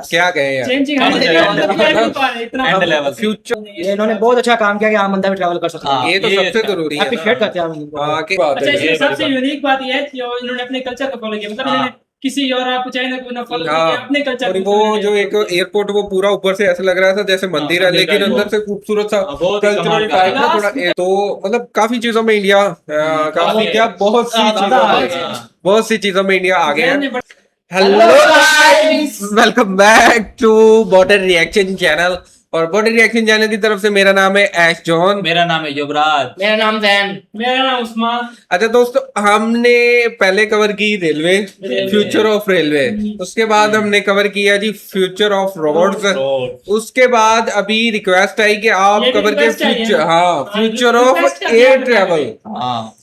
क्या कहें यार, चेंजिंग एंड लेवल फ्यूचर ये इन्होंने बहुत अच्छा काम किया कि आम बंदा भी ट्रैवल कर सकता है। ये तो सबसे जरूरी है अप्रिशिएट करते हैं हम इनको। हाँ, की बात अच्छा, है। इसमें सबसे यूनिक बात ये है कि इन्होंने अपने कल्चर को फॉलो किया, मतलब इन्होंने किसी और आप चाइना को ना फॉलो किया, अपने कल्चर और वो जो एक एयरपोर्ट वो पूरा ऊपर से ऐसा लग रहा था जैसे मंदिर है, लेकिन अंदर से खूबसूरत सा बहुत ही कमाल कल्चरल का टाइप था थोड़ा। तो मतलब काफी चीजों में इंडिया काफी क्या बहुत सी चीजों में इंडिया आगे है। Hello guys, welcome back to border reaction channel. और बॉर्डर रिएक्शन चैनल की तरफ से मेरा नाम है ऐश जॉन। मेरा नाम है युवराज। मेरा नाम जैन। मेरा नाम उस्मान। अच्छा दोस्तों, हमने पहले कवर की रेलवे, फ्यूचर ऑफ रेलवे। उसके बाद हमने कवर किया जी फ्यूचर ऑफ रोड्स। उसके बाद अभी रिक्वेस्ट आई कि आप ये कवर के request आई है फ्यूचर, ना? हाँ फ्यूचर ऑफ request का एयर ध्यान ट्रेवल। हाँ,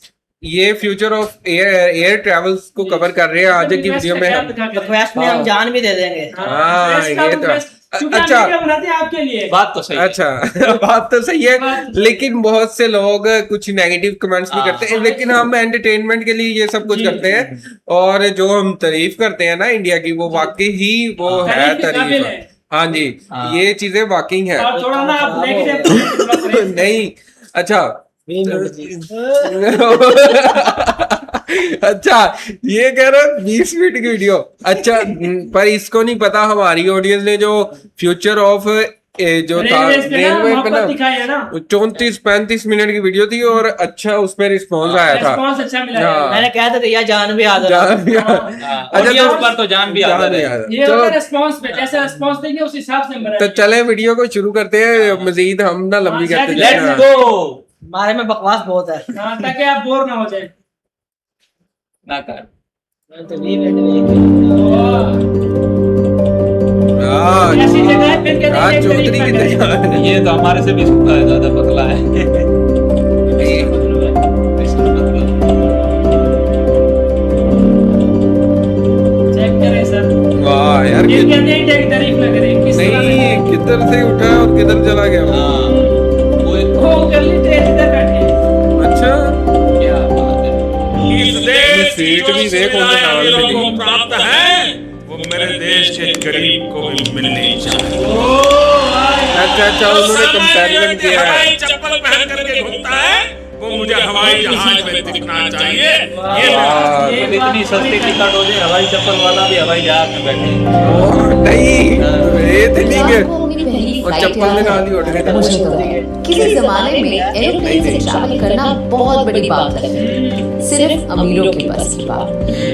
ये फ्यूचर ऑफ एयर ट्रेवल्स को कवर कर रहे हैं आज की वीडियो में हम। रिक्वेस्ट में हम जान भी दे देंगे। हाँ, ये तो अच्छा बनाते हैं आपके लिए। बात तो सही है। अच्छा बात तो सही है, लेकिन बहुत से लोग कुछ नेगेटिव कमेंट्स भी करते हैं, लेकिन हम एंटरटेनमेंट के लिए ये सब कुछ करते हैं। और जो हम तारीफ करते हैं ना इंडिया की, वो वाकई ही वो है तारीफ। हाँ जी, ये चीजें वाकई है। और थोड़ा ना आप नेगेटिव नहीं, अच्छा अच्छा ये कह रहा 20 मिनट की वीडियो। अच्छा पर इसको नहीं पता हमारी ऑडियंस ने जो फ्यूचर ऑफ जो था रेलवे पे ना 34-35 मिनट की वीडियो थी और अच्छा उसमें रिस्पॉन्स आया था। रिस्पांस अच्छा मिला हाँ। मैंने कहा था कि यार जान भी आ जान भी आ- अच्छा तो उस पर तो जान भी आता है। ये चलो, होता रिस्पांस पे, जैसे रिस्पांस देंगे उस हिसाब से हम तो चले वीडियो को शुरू करते हैं। मजीद हम ना लंबी करते लेट्स जाएं। गो। हमारे में बकवास बहुत है। ताकि आप बोर ना हो जाए। ना कर। ऐसी जगह पे कहते हैं चौधरी की तरह। ये तो हमारे से भी ज्यादा पतला है। चेक करें सर। वाह यार, ये कहते हैं कि तारीफ ना करें, किस तरह नहीं से किधर से उठा और किधर चला गया वो? हाँ, वो कर ली ट्रेन इधर बैठी है। अच्छा क्या बात है। इस देश की सीट जो भी देखो उनके सुविधाएं नाम से लोगों नहीं। को प्राप्त है वो मेरे देश के गरीब को भी मिलनी चाहिए। अच्छा उन्होंने कंपैरिजन किया है। हवाई चप्पल पहन करके घूमता है वो मुझे हवाई जहाज में दिखना चाहिए। ये वाह, ये तो इतनी सस्ती टिकट हो जाए, हवाई चप्पल वाला भी हवाई जहाज में बैठे। नहीं ये तो ठीक है। को अपनी पहली और फ्लाइट चप्पल में डाल दी ऑर्डर याद मुझे तो किसी जमाने में एरोप्लेन से ट्रैवल करना बहुत बड़ी बात है, सिर्फ अमीरों के बस की बात।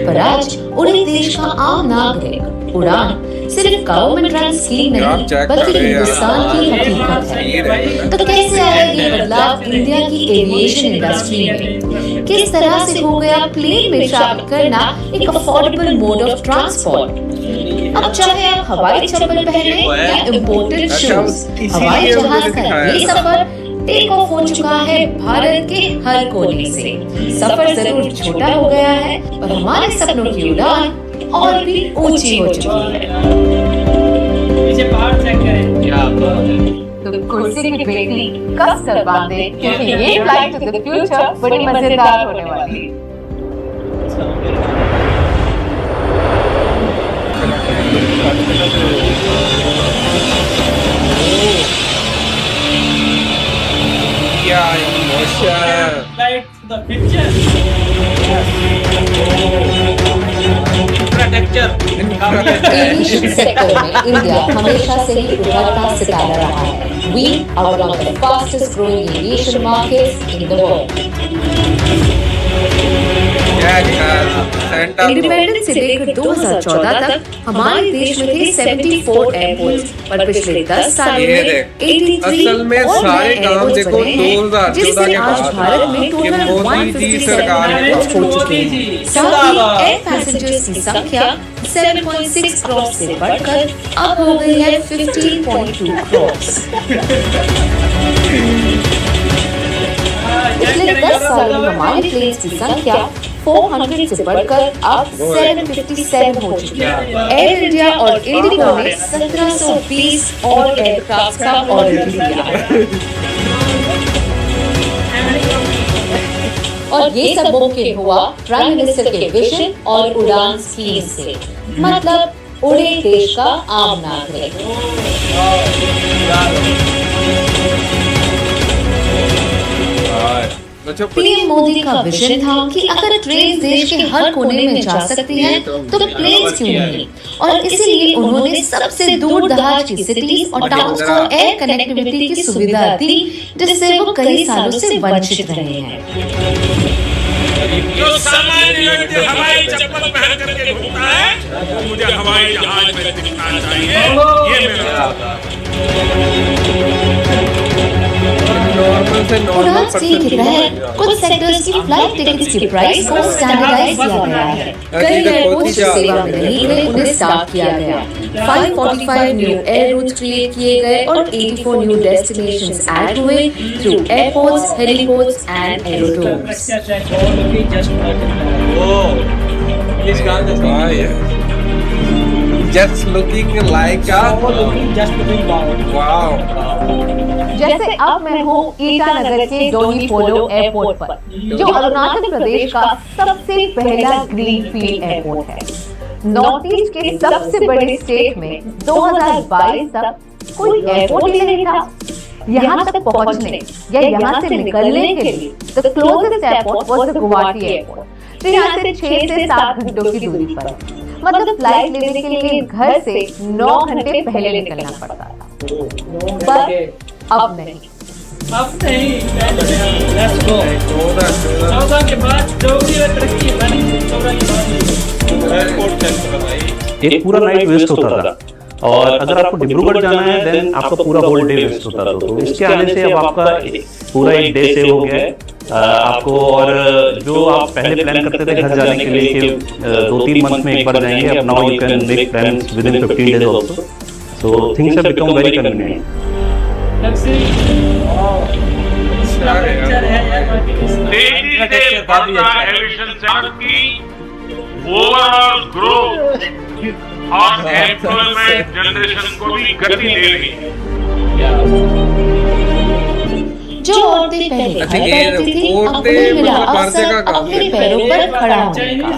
पर आज उड़े देश का आम नागरिक उड़ान सिर्फ गवर्नमेंट रन स्कीम आप नहीं चेक बल्कि कर रहे हैं। हिंदुस्तान की हकीकत है। तो कैसे आया ये बदलाव इंडिया की एविएशन इंडस्ट्री में? किस तरह से हो गया प्लेन में ट्रैवल करना एक अफोर्डेबल मोड ऑफ ट्रांसपोर्ट? अब चाहे आप हवाई चप्पल पहने या इम्पोर्टेड शूज, हवाई जहाज का ये सफर टेक ऑफ हो चुका है भारत के हर कोने से। सफर जरूर छोटा हो गया है पर हमारे सपनों की उड़ान और भी ऊंची हो चुकी है। पीछे पहाड़ चेक करें। क्या बात है। तो कुर्सी की बेटी कस कर बांधे क्योंकि ये फ्लाइट टू द फ्यूचर बड़ी मजेदार होने वाली है। क्या emotion. Flight to the future। Aviation sector में इंडिया हमेशा से ही उभरता सितारा रहा है। We are one of the fastest growing aviation markets in the world. Independence से लेकर 2014 तक हमारे देश में थे 74 एयरपोर्ट्स, पर पिछले 10 सालों ये में देख, 83 असल में और सारे नए काम एयरपोर्ट्स देखो बने हैं, 2014 जिससे के आज बाद भारत में कि टोटल मोदी जी 157 सरकार ने एयरपोर्ट्स हो चुके हैं। साथ ही एयर पैसेंजर्स की संख्या 7.6 करोड़ से बढ़कर अब हो गई है 15.2 करोड़। पिछले 10 सालों में हमारे प्लेन्स की संख्या 400 से बढ़कर अब 757 हो चुकी है। एयर इंडिया और इंडिगो ने 1720 और एयरक्राफ्ट का ऑर्डर दिया है। और ये सब मुमकिन हुआ प्राइम मिनिस्टर के विजन और उड़ान स्कीम से। मतलब उड़े देश का आम नागरिक। अच्छा पीएम मोदी का विजन था कि अगर ट्रेन देश के हर कोने में जा सकती है तो प्लेन्स क्यों नहीं, और इसीलिए उन्होंने सबसे दूर दराज की सिटीज और टाउन्स को एयर कनेक्टिविटी की सुविधा दी, जिससे वो कई सालों से वंचित रहे हैं। जो सामान्य व्यक्ति हवाई चप्पल पहन करके घूमता है वो मुझे हवाई जहाज में दिखना चाहिए, ये मेरा नॉर्मल से उड़ान नॉर्मल स्कीम के तहत कुछ सेक्टर्स की फ्लाइट टिकट्स की प्राइस को स्टैंडर्डाइज किया गया है। कई एयरपोर्ट्स जो सेवा में नहीं थे उन्हें स्टार्ट किया गया। 545 न्यू एयर रूट्स क्रिएट किए गए और 84 न्यू डेस्टिनेशंस ऐड हुए through airports, heliports and aerodromes. Just looking like wow. जैसे अब मैं हूँ ईटानगर के डोनी पोलो एयरपोर्ट पर, जो अरुणाचल प्रदेश का सबसे पहला ग्रीनफील्ड एयरपोर्ट है। नॉर्थ ईस्ट के सबसे बड़े स्टेट में 2022 तक कोई एयरपोर्ट ही नहीं था। यहाँ तक पहुँचने या यहाँ से निकलने के लिए the closest airport was the Guwahati airport, जो यहाँ से 6 से 7 घंटों की दूरी पर है। मतलब फ्लाइट लेने के लिए घर से 9 घंटे पहले निकलना पड़ता था, पर अब नहीं। अब नहीं, लेट्स गो। 14 के बाद डोगरी में तरक्की बनी, 14 के बाद एयरपोर्ट चेक कर भाई, एक पूरा नाइट वेस्ट होता था, और अगर आपको डिब्रूगढ़ जाना है देन आपका पूरा होल डे वेस्ट होता था। तो इसके आने से अब आपका पूरा एक डे सेव हो गया है आपको। और जो आप पहले प्लान करते थे घर जाने के लिए कि 2-3 मंथ में एक बार जाएंगे, अब now you can make plans with in 15 days also, so things have become very convenient. तेजी से बढ़ता एविएशन सेक्टर की ओवरऑल ग्रोथ और एम्प्लॉयमेंट जनरेशन को भी गति दे रही है। जो औरतें पहले घर बैठती थी, अब उन्हें मिला अवसर अपने पैरों पर खड़ा होने का।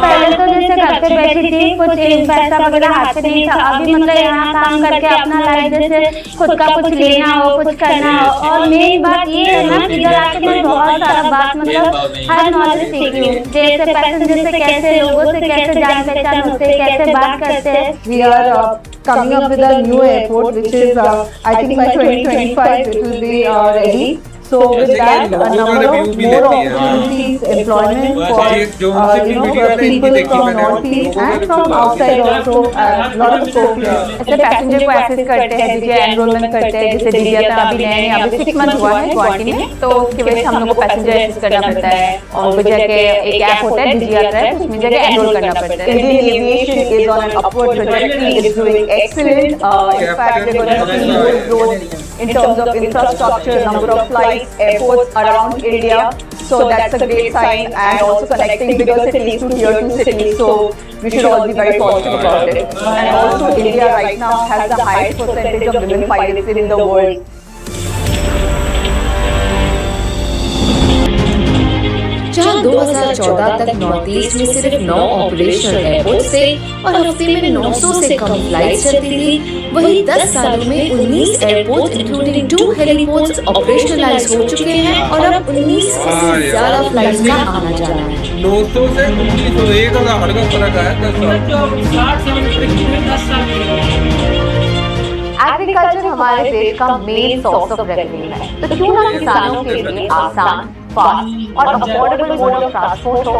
पहले तो जैसे घर पे बैठी थी, कुछ पैसा वगैरह हाथ में नहीं था। अभी मतलब यहाँ काम करके अपना लाइफ जैसे खुद का कुछ लेना हो, कुछ करना हो। और मेन बात ये है ना, इधर आके मैं बहुत सारा बात मतलब हर नॉलेज सीखी हूँ। जैसे पैसेंजर से कैसे, लोगों से कैसे जान पहचान होते हैं, कैसे बात करते हैं। We are coming up with a new airport, which is I think by 2025 it will be ready. So with that, a number of more opportunities, employment for people from Northeast and from outside also, lot of scope here. ऐसे passenger को access करते हैं, DJI enrolment करते हैं। जैसे DJI का अभी नए अभी 6 मंथ हुआ है गुवाहाटी में, तो उसकी वजह से हम लोग को पैसेंजर एक्सेस करना पड़ता है। और वो जगह एक ऐप होता है डीजीआई ऐप, उसमें जगह एनरोल करना पड़ता है। Indian aviation is on an upward trajectory. It's doing excellent. In fact, they're going to see more growth in terms of infrastructure, number of flights, airports around India. So that's a great sign, and also connecting bigger cities to tier 2 cities. So we should all be very positive about it. And also India right now has the highest percentage of women pilots in the world. जहां 2014 तक north east में सिर्फ 9 operational airport थे और हफ्ते में 900 से कम flights चलती थी, वहीं 10 सालों में 19 एयरपोर्ट इंक्लूडिंग 2 हेलीपोर्ट्स ऑपरेशनलाइज हो चुके हैं और अब 19 से ज्यादा फ्लाइट्स का आना जाना है। 900 से 1901 का हड़का फर्क है 10 साल। जो 60 साल में तरक्की हुई, 10 साल में। एग्रीकल्चर हमारे देश का मेन सोर्स ऑफ रेवेन्यू है, तो क्यों ना किसानों के लिए आसान, फास्ट और अफोर्डेबल मोड ऑफ ट्रांसपोर्ट हो।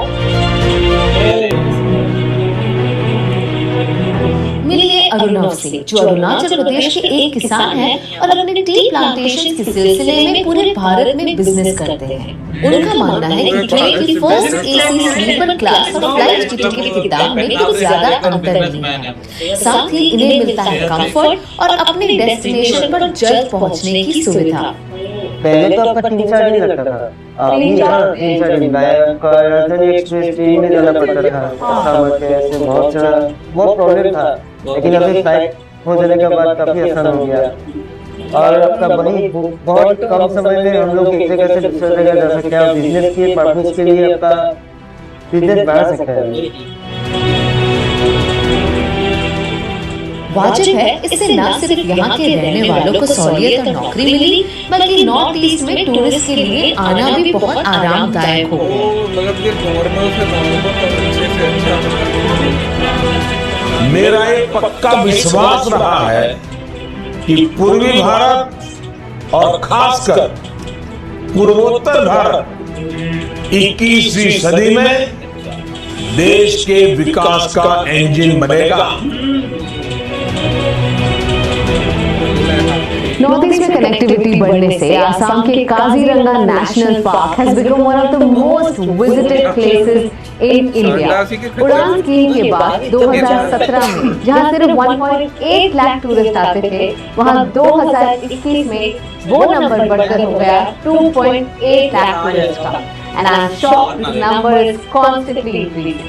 मिलिए अरुणव से, जो अरुणाचल प्रदेश के एक किसान हैं और अपने टी प्लांटेशन के सिलसिले में पूरे भारत में बिजनेस करते हैं। उनका मानना है कि ट्रेन की फर्स्ट एसी स्लीपर क्लास और फ्लाइट टिकट के दाम में कुछ ज्यादा अंतर नहीं है। साथ ही इन्हें मिलता है कंफर्ट और अपने डेस्टिनेशन पर जल्द पहुंचने की सुविधा। पहले तो आपका 3-4 दिन लगता था, अभी 3-4 दिन राजधानी एक्सप्रेस ट्रेन में जाना पड़ता था। ऐसे बहुत प्रॉब्लम था, लेकिन अभी फ्लाइट हो जाने के बाद काफी आसान हो गया। और आपका वही बहुत कम समय में हम लोग एक जगह से दूसरी जगह जा सकते हैं। बिजनेस के पर्पज के लिए आपका बिजनेस बढ़ा सकता है। वाजिब है, इससे न सिर्फ यहाँ के रहने वालों को सहूलियत और नौकरी मिली, बल्कि नॉर्थ ईस्ट में टूरिस्ट के लिए आना भी बहुत आरामदायक हो गया। मतलब ये नॉर्मल से अच्छे से अच्छा। मेरा एक पक्का विश्वास रहा है कि पूर्वी भारत और खासकर पूर्वोत्तर भारत 21वीं सदी में देश के विकास का इंजन बनेगा। नॉर्थ ईस्ट में कनेक्टिविटी बढ़ने से आसाम के Kaziranga national park has become one of the most visited places in India. उड़ान स्कीइंग के बाद 2017 में जहां सिर्फ 1.8 लाख टूरिस्ट आते थे, वहां 2021 में वो नंबर बढ़कर हो गया 2.8 लाख टूरिस्ट का। And I am sure this number is constantly increasing.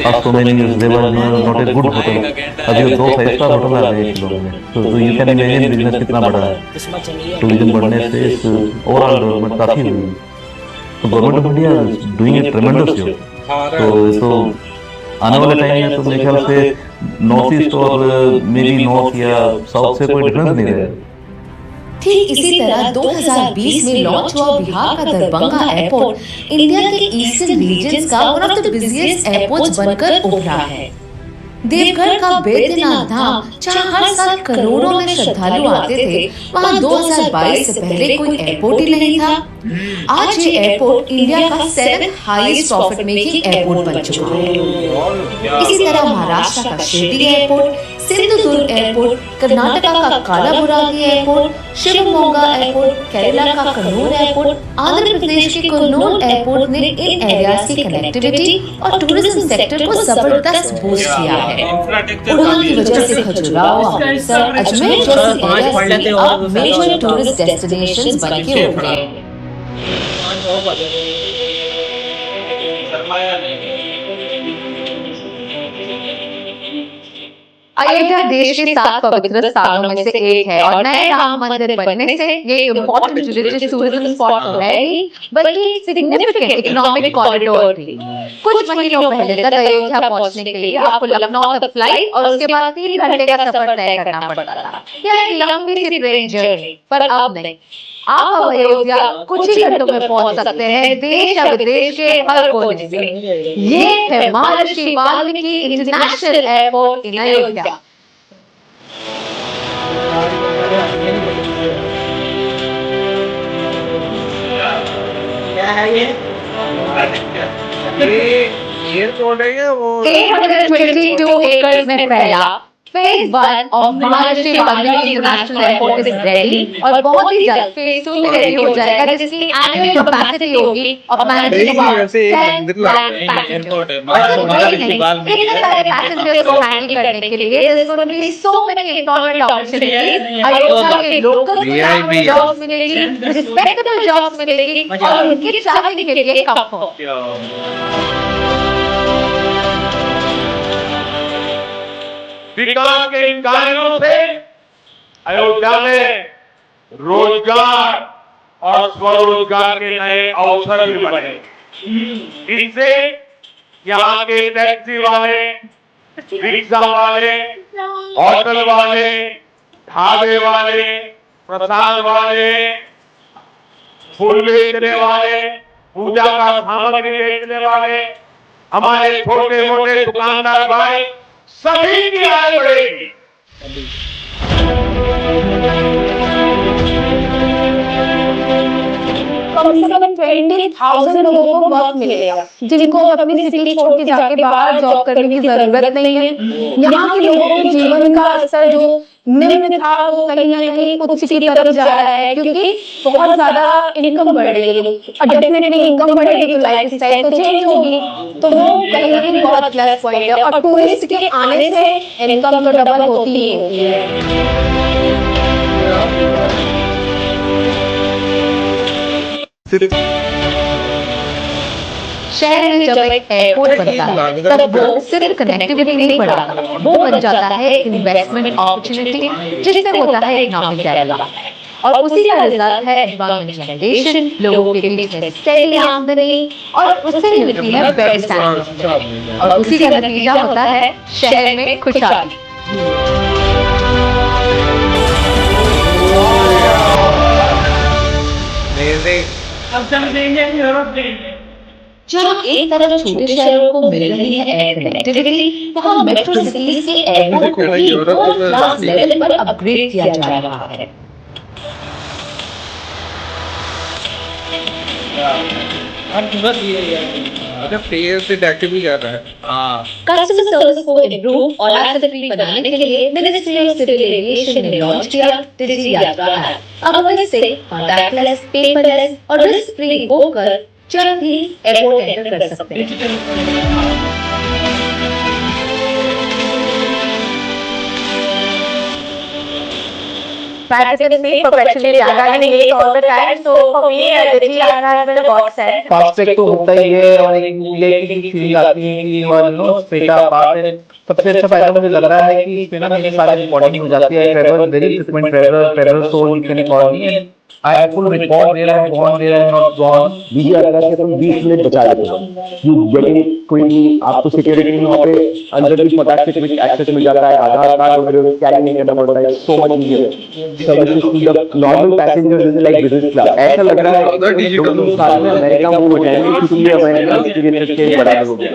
Of so many years, they were not a good hotel. अभी 2 5-star होटल आ गए इस लोगों में, तो you can imagine बिजनेस कितना बढ़ा है। टूरिज्म बढ़ने से ओवरऑल डेवलपमेंट काफी हुई। तो government of India doing a ट्रेमेंडस job. तो आने वाले टाइम में तो मेरे ख्याल से नॉर्थ ईस्ट और मे बी नॉर्थ या साउथ से कोई डिफरेंस नहीं रहेगा। ठीक इसी तरह 2020 में लॉन्च हुआ बिहार का दरभंगा एयरपोर्ट इंडिया के ईस्टर्न रीजन्स का one of the busiest airports बनकर उभरा है। देवघर का बैद्यनाथ धाम, जहां हर साल करोड़ों में श्रद्धालु आते थे, वहां 2022 से पहले कोई एयरपोर्ट ही नहीं था। आज ये एयरपोर्ट इंडिया का 7th highest profit making airport बन चुका है। इसी तरह महाराष्ट्र का शिरडी एयरपोर्ट, सिंधुदुर्ग एयरपोर्ट, कर्नाटका का कालाबुरागी एयरपोर्ट, शिवमोगा एयरपोर्ट, केरला का कन्नूर एयरपोर्ट, आंध्र प्रदेश के कुर्नूल एयरपोर्ट ने इन एरियाज की कनेक्टिविटी और टूरिज्म सेक्टर को जबरदस्त बूस्ट किया है। उड़ान की वजह से खजुराहो, अमृतसर, अजमेर जैसे एरियाज भी अब मेजर टूरिस्ट डेस्टिनेशंस बन के उभरे हैं। अयोध्या देश के 7 पवित्र स्थानों में से एक है और नए राम मंदिर बनने से ये इम्पोर्टेंट रिलीजियस टूरिज्म स्पॉट तो है ही, बल्कि सिग्निफिकेंट इकोनॉमिक कॉरिडोर भी। कुछ महीनों पहले तक अयोध्या पहुंचने के लिए आपको लखनऊ तक फ्लाइट और उसके बाद 3 घंटे का सफर तय करना पड़ता था। यह एक लंबी सी ट्रेन जर्नी, पर अब नहीं। आप अब अयोध्या कुछ ही घंटों में पहुंच सकते हैं, देश और विदेश के हर कोने से। ये है महर्षि वाल्मीकि इंटरनेशनल एयरपोर्ट इन अयोध्या। क्या है ये? एयरपोर्ट है या वो 822 एकड़ में फैला phase 1 of Maharshi Valmiki international airport is ready और बहुत ही जल्द फेज 2 में रेडी हो जाएगा, जिसकी एनुअल कैपेसिटी होगी ऑफ मैनेजिंग वैसे एक मंदिर एयरपोर्ट है इतने सारे पैसेंजर्स को हैंडल करने के लिए there's going to be so many employment opportunities। Ayodhya के लोकल जॉब्स मिलेगी, रिस्पेक्टेबल जॉब्स मिलेगी और उनकी ट्रैवलिंग के लिए कम हो। विकास के इन कार्यों से अयोध्या में रोजगार और स्वरोजगार के नए अवसर भी बने। इससे यहाँ के टैक्सी वाले, रिक्शा वाले, होटल वाले, ढाबे वाले, प्रसाद वाले, फूल बेचने वाले, पूजा का सामग्री बेचने वाले, हमारे छोटे मोटे दुकानदार भाई सभी की आय बढ़ेगी। कम से कम 20,000 लोगों को वर्क मिलेगा, जिनको अपनी सिटी छोड़ के जाके बाहर जॉब करने की जरूरत नहीं है। यहाँ के लोगों के जीवन का स्तर जो निम्न था वो कहीं ना कहीं उच्च की तरफ जा रहा है, क्योंकि बहुत ज्यादा इनकम बढ़ रही है और डेफिनेटली इनकम बढ़ेगी तो लाइफ स्टाइल तो चेंज होगी, तो वो कहीं ना कहीं बहुत प्लस पॉइंट है। और टूरिस्ट के आने से इनकम तो डबल होती ही होती है। शहर में जब एक एयरपोर्ट बनता है तब वो सिर्फ कनेक्टिविटी नहीं बढ़ाता, वो बन जाता है इन्वेस्टमेंट अपॉर्चुनिटी, जिससे होता है इकोनॉमिक डेवलपमेंट। और उसी का रिजल्ट है एनवायरमेंटलाइजेशन, लोगों के बीच में स्टेडी आमदनी और उससे मिलती है बेटर स्टैंडर्ड और उसी का नतीजा होता है शहर में खुशहाली। अब समझेंगे यूरोप देंगे। जहाँ एक तरफ छोटे शहरों को मिल रही है एयर कनेक्टिविटी, वहाँ मेट्रो सिटीज के एयरपोर्ट को भी वर्ल्ड क्लास लेवल पर अपग्रेड किया जा रहा है। अच्छा, फेस डिटेक्टिव भी कर रहा है। कस्टमर सर्विस को इम्प्रूव और हैसल-फ्री बनाने के लिए मिनिस्ट्री ऑफ सिविल एविएशन ने लॉन्च किया डिजी यात्रा ऐप। अब हम इससे कॉन्टैक्टलेस, पेपरलेस और रिस्क फ्री होकर जल्द ही एयरपोर्ट एंटर कर सकते हैं। Practically, professionally, I mean, all the time. So for me, Digi Yaatra has been a godsend. Fast track तो होता ही है और एक लेकिन की फीलिंग आती है कि मान लो स्पेटा पार्ट है। सबसे अच्छा फायदा मुझे लग रहा है कि इसमें ना मेरे सारे रिकॉर्डिंग हो जाती है। Travel very frequent travel so you can call me I have full record where I have gone, where I have not gone. DG यात्रा से तुम 20 मिनट बचा लेते हो। यू गेटिंग कोई आपको सिक्योरिटी में वहाँ पे अंदर भी फटाक से कुछ एक्सेस मिल जाता है, आधार कार्ड वगैरह कैरी नहीं करना पड़ता है, so much easier. Services to the normal passengers is like business class. ऐसा लग रहा है कि 2 साल में अमेरिका मूव हो जाएंगे क्योंकि ये अमेरिका एक्सपीरियंस के बराबर हो गया।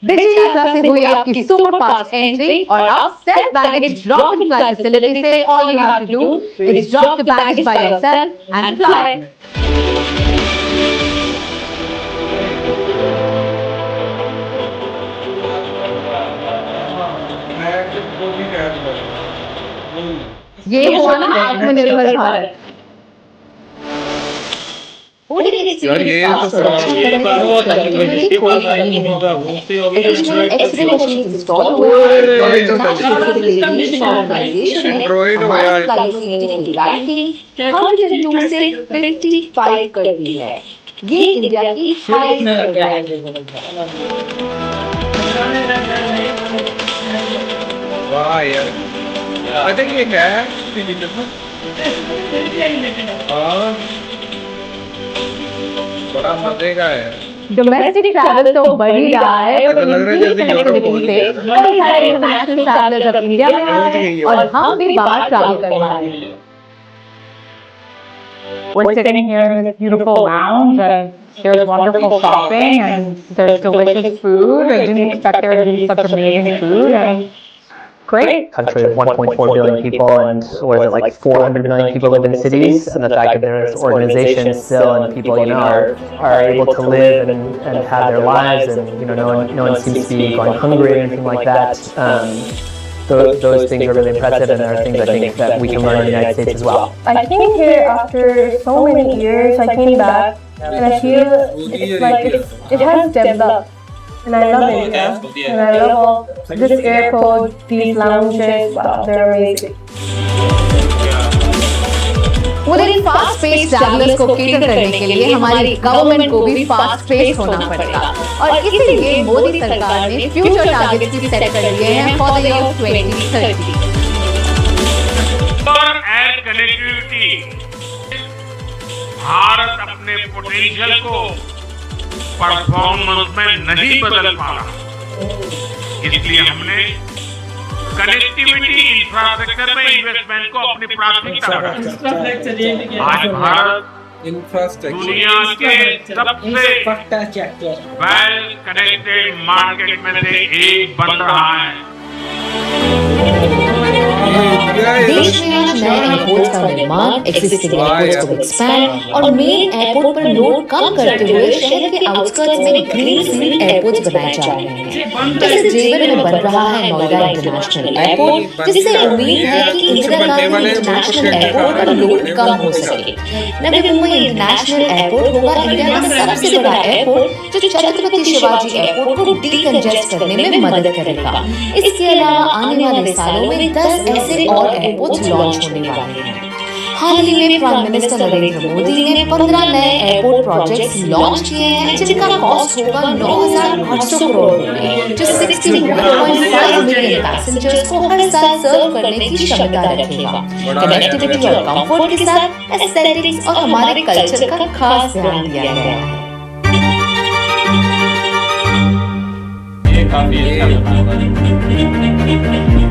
डिजी यात्रा से हुई आपकी सुपर फास्ट एंट्री और आप self baggage drop and fly facility से all you have to do is drop the baggage by yourself and fly. ये हुआ ना आत्मनिर्भर भारत। यार ये कर दी है। ये इंडिया की वाह यार, आई थिंक ये है बड़ा मजे का है। डोमेस्टिक ट्रैवल तो बढ़ ही रहा है ऐसा लग रहा है जैसे यूरोप से कई सारे इंटरनेशनल ट्रैवलर्स अब इंडिया में आ रहे हैं और हम भी बाहर ट्रैवल कर रहे हैं। We're sitting here in this beautiful lounge and there's wonderful shopping and there's delicious food. I didn't expect there to be such amazing food and great. Country of 1.4 billion people and what is it, like 400 million people live in cities, and the fact that there's organizations still and people, you know, are able to live and have their lives, and you know, no one seems to be going hungry or anything like that. Those things are really impressive, and there are things I think that we can learn in the United States as well. I came here after so many years. I came back and I feel it's like it has developed. And I love India. And I love all this airport, these lounges. Wow, they're amazing. उन्हें fast pace travellers को cater करने के लिए हमारी government को भी fast pace होना पड़ेगा और इसीलिए मोदी सरकार ने फ्यूचर टारगेट्स भी सेट कर लिए हैं फॉर द ईयर 2030। पर एयर कनेक्टिविटी भारत अपने पोटेंशियल को परफॉर्मेंस में नहीं बदल पा रहा, इसलिए हमने कनेक्टिविटी इंफ्रास्ट्रक्चर में इन्वेस्टमेंट को अपनी प्राथमिकता बनाई। आज भारत दुनिया के सबसे वेल कनेक्टेड मार्केट में से एक बन रहा है। देश में आज नए एयरपोर्ट्स का निर्माण, एक्सिस्टिंग एयरपोर्ट्स को एक्सपैंड और मेन एयरपोर्ट पर लोड कम करते हुए शहर के आउटस्कर्ट्स में ग्रीन फील्ड एयरपोर्ट्स बनाए जा रहे हैं। जैसे जेवर में बन रहा है नोएडा इंटरनेशनल एयरपोर्ट, जिससे उम्मीद है कि इंदिरा गांधी इंटरनेशनल एयरपोर्ट पर लोड कम हो सके। नवी मुंबई इंटरनेशनल एयरपोर्ट होगा इंडिया का सबसे बड़ा एयरपोर्ट जो छत्रपति शिवाजी एयरपोर्ट को डीकंजेस्ट करने में मदद करेगा। इसके अलावा आने वाले सालों में 10 ऐसे और एयरपोर्ट्स लॉन्च होने वाले हैं। हाल ही में प्राइम मिनिस्टर नरेंद्र मोदी ने 15 नए एयरपोर्ट प्रोजेक्ट्स लॉन्च किए हैं जिनका कॉस्ट होगा 9,800 करोड़ रुपए, जो 61.5 मिलियन पैसेंजर्स को हर साल सर्व करने की क्षमता रखेगा। कनेक्टिविटी और कंफर्ट के साथ एस्थेटिक्स और हमारे कल्चर का खास ध्यान दिया गया है।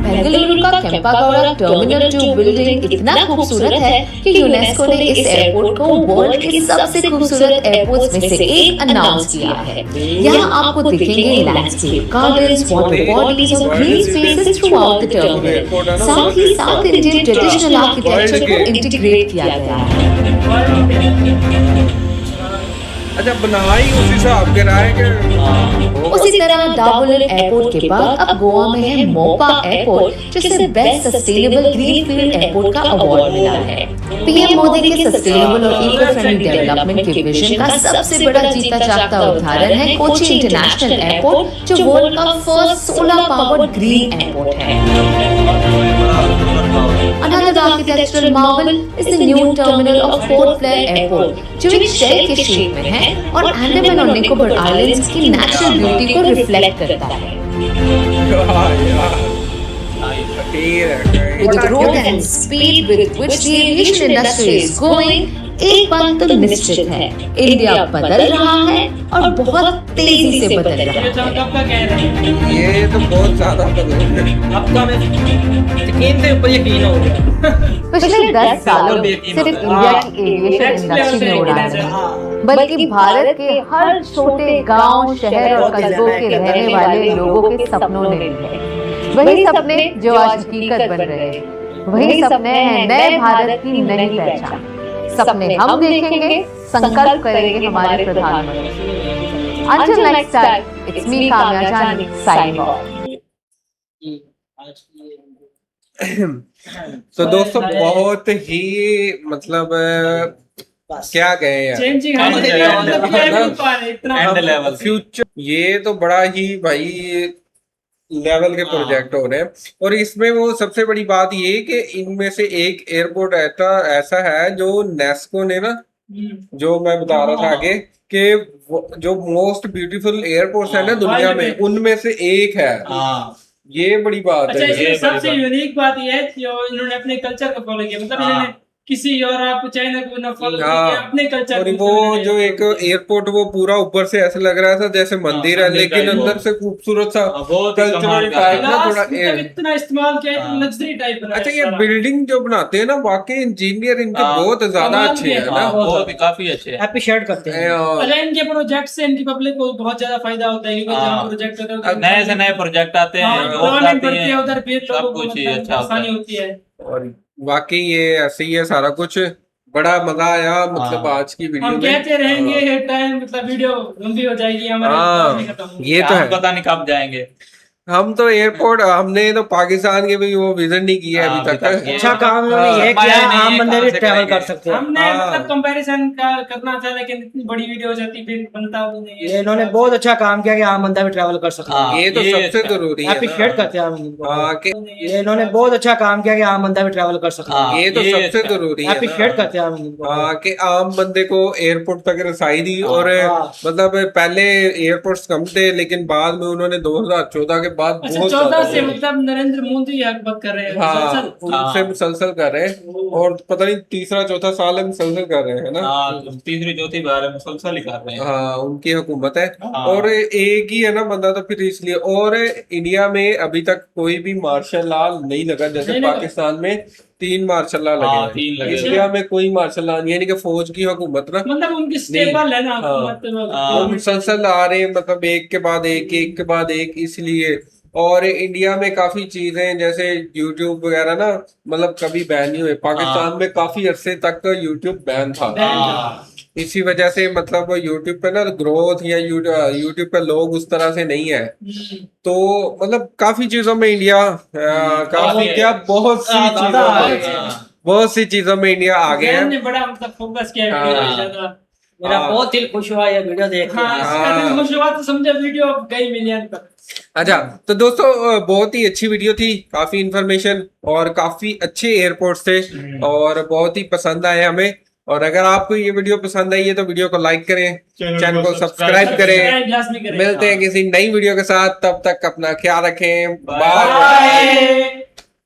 बेंगलुरु का केम्पागौड़ा टर्मिनल 2 बिल्डिंग इतना खूबसूरत है कि यूनेस्को ने इस एयरपोर्ट को वर्ल्ड के सबसे खूबसूरत एयरपोर्ट्स में से एक अनाउंस किया है। यहाँ आपको दिखेंगे लैंडस्केप गार्डन्स, वाटर बॉडीज और green spaces through out the terminal. साथ ही साउथ इंडियन ट्रेडिशनल आर्किटेक्चर को इंटीग्रेट किया गया है। अच्छा, बनाई उस हिसाब के रहा है कि उसी तरह डाबोलिम एयरपोर्ट के बाद अब गोवा में है मोपा एयरपोर्ट, जिसे बेस्ट सस्टेनेबल ग्रीनफील्ड एयरपोर्ट का अवार्ड मिला है। पीएम मोदी के सस्टेनेबल और इको फ्रेंडली डेवलपमेंट के विजन का सबसे बड़ा जीता जागता उदाहरण है कोची इंटरनेशनल एयरपोर्ट, जो वर्ल्ड का first solar powered green airport है। Another architectural marvel is the new terminal of Port Blair Airport, जो एक शेल के शेप में है और अंडमान और निकोबार आइलैंड्स की नेचुरल ब्यूटी को रिफ्लेक्ट करता है। With the growth and speed with which the aviation industry is going, एक बात तो निश्चित है, इंडिया बदल रहा है और बहुत तेजी से बदल रहा है। ये तो बहुत ज्यादा बदल रहा है। अब तो हमें यकीन से ऊपर यकीन हो गया। पिछले 10 सालों में सिर्फ इंडिया की एविएशन इंडस्ट्री ने उड़ान नहीं, बल्कि भारत के हर छोटे गांव, शहर और कस्बों के रहने वाले लोगों के सपनों ने ली है। वही सपने जो आज हकीकत बन रहे हैं, वही सपने हैं नए भारत की नई पहचान। सपने हम देखेंगे, संकल्प करेंगे हमारे प्रधानमंत्री। Until next time, it's me Kamya जानी signing off। तो दोस्तों बहुत ही मतलब क्या कहें यार, फ्यूचर ये तो बड़ा ही भाई लेवल के प्रोजेक्ट हो रहे हैं। और इसमें वो सबसे बड़ी बात ये कि इनमें से एक एयरपोर्ट ऐसा है जो नेस्को ने ना, जो मैं बता रहा था आगे कि जो मोस्ट ब्यूटीफुल एयरपोर्ट्स है ना दुनिया में, उनमें से एक है। ये बड़ी बात है। अच्छा, सबसे यूनिक बात ये है कि इन्होंने अपने कल्चर को फॉलो किया, मतलब इन्होंने किसी और आप चाइना को ना फॉलो किया, अपने कल्चर और वो जो एक एयरपोर्ट वो पूरा ऊपर से ऐसा लग रहा था जैसे मंदिर है, लेकिन अंदर से खूबसूरत सा कल्चरल टाइप ना, थोड़ा इतना इस्तेमाल किया, लग्जरी टाइप बना। अच्छा, ये बिल्डिंग जो बनाते हैं ना, वाकई इंजीनियर इनके बहुत ज्यादा अच्छे हैं ना, बहुत काफी अच्छे हैं, अप्रिशिएट करते हैं। अच्छा, इनके प्रोजेक्ट से इनकी पब्लिक को बहुत ज्यादा फायदा होता है, क्योंकि जहाँ प्रोजेक्ट होता है नए से नए प्रोजेक्ट आते हैं, गवर्नमेंट बढ़ती है, उधर फिर लोगों को अच्छा आसानी होती है। और वाकई ये ऐसे ही है सारा कुछ। बड़ा मजा आया मतलब आज की वीडियो में। हम कहते रहेंगे टाइम, मतलब वीडियो लंबी हो जाएगी हमारी, ये तो है, पता नहीं कब जाएंगे। हम तो एयरपोर्ट, हमने तो पाकिस्तान के भी वो विजिट नहीं किया अभी तक। अच्छा काम उन्होंने ये किया, आम बंदे भी ट्रैवल कर सकते हैं। हमने मतलब कंपैरिजन करना था, लेकिन इतनी बड़ी वीडियो हो जाती फिर बनता भी नहीं है। ये इन्होंने बहुत अच्छा काम किया कि आम बंदा भी ट्रैवल कर सकता है। ये तो सबसे जरूरी है, अप्रिशिएट करते हैं हम इनको। ये इन्होंने बहुत अच्छा काम किया कि आम बंदा भी ट्रैवल कर सकता है। ये तो सबसे जरूरी है, अप्रिशिएट करते हैं हम इनको कि आम बंदे को एयरपोर्ट तक रसाई दी। और मतलब पहले एयरपोर्ट्स कम थे, लेकिन बाद में उन्होंने 2014 के बाद बहुत से मतलब नरेंद्र मोदी बात कर रहे हैं, उनसे मुसलसल कर रहे हैं, और पता नहीं तीसरा चौथा साल है मुसलसल कर रहे हैं ना, तीसरी चौथी बार मुसलसल ही कर रहे हैं। हाँ, उनकी हुकूमत है। और एक ही है ना बंदा, तो फिर इसलिए। और इंडिया में अभी तक कोई भी मार्शल लॉ नहीं लगा, जैसे पाकिस्तान में 3 मार्शल लॉ लगे, इंडिया में कोई मार्शल लॉ, यानी कि फौज की हुकूमत ना, मतलब उनकी स्टेबल है ना हुकूमत, मुसलसल आ रहे, मतलब एक के बाद एक, एक के बाद एक, इसलिए। और इंडिया में काफी चीजें जैसे यूट्यूब वगैरह ना, मतलब कभी बैन नहीं हुए। पाकिस्तान में काफी अरसे तक यूट्यूब बैन था, इसी वजह से मतलब यूट्यूब पे ना ग्रोथ, या यूट्यूब पे लोग उस तरह से नहीं है। तो मतलब काफी चीजों में इंडिया काफी क्या बहुत सी चीजों में इंडिया आ गया है। बड़ा मतलब फोकस किया है। मेरा बहुत दिल खुश हुआ ये वीडियो देख के। हाँ, इसका दिल खुश हुआ तो समझे वीडियो गई मिलियन पर। अच्छा, तो दोस्तों बहुत ही अच्छी वीडियो थी, काफी इंफॉर्मेशन और काफी अच्छे एयरपोर्ट्स थे और बहुत ही पसंद आए हमें। और अगर आपको ये वीडियो पसंद आई है तो वीडियो को लाइक करें, चैनल को सब्सक्राइब करें। मिलते हैं किसी नई वीडियो के साथ, तब तक अपना ख्याल रखें, बाय।